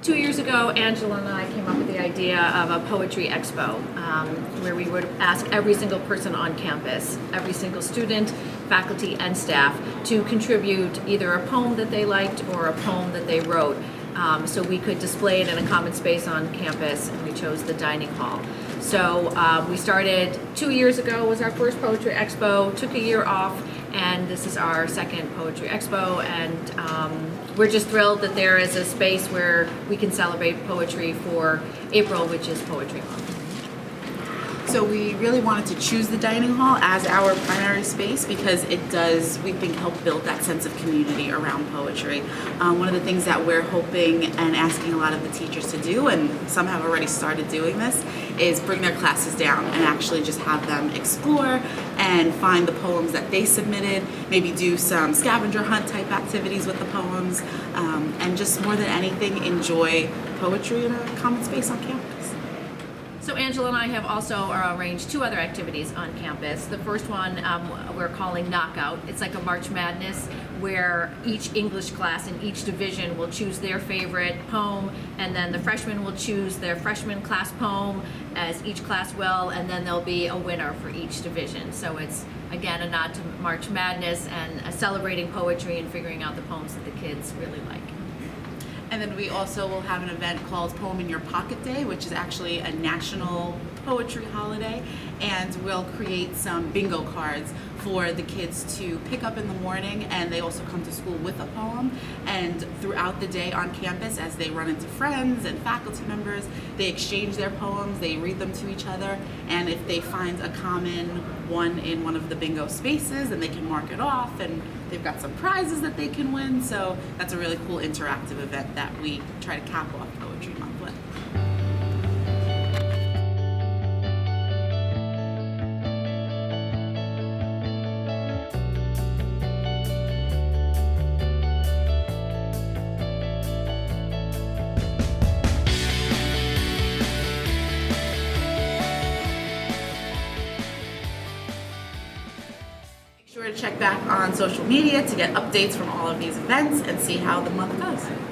2 years ago, Angela and I came up with the idea of a poetry expo, where we would ask every single person on campus, every single student, faculty, and staff to contribute either a poem that they liked or a poem that they wrote. So we could display it in a common space on campus, and we chose the dining hall. So we started 2 years ago, was our first poetry expo, took a year off, and this is our second poetry expo, and we're just thrilled that there is a space where we can celebrate poetry for April, which is Poetry Month. So we really wanted to choose the dining hall as our primary space because it does, we think, help build that sense of community around poetry. One of the things that we're hoping and asking a lot of the teachers to do, and some have already started doing this, is bring their classes down and actually just have them explore and find the poems that they submitted, maybe do some scavenger hunt type activities with the poems, and just more than anything enjoy poetry in a common space on campus. So Angela and I have also arranged 2 other activities on campus. The first one we're calling Knockout. It's like a March Madness where each English class in each division will choose their favorite poem, and then the freshmen will choose their freshman class poem, as each class will, and then there'll be a winner for each division. So it's, again, a nod to March Madness and celebrating poetry and figuring out the poems that the kids really like. And then we also will have an event called Poem in Your Pocket Day, which is actually a national poetry holiday, and we'll create some bingo cards for the kids to pick up in the morning, and they also come to school with a poem, and throughout the day on campus, as they run into friends and faculty members, they exchange their poems, they read them to each other, and if they find a common one in one of the bingo spaces, then they can mark it off, and they've got some prizes that they can win. So that's a really cool interactive event that we try to cap off Poetry Month with. Make sure to check back on social media to get updates from all of these events and see how the month goes.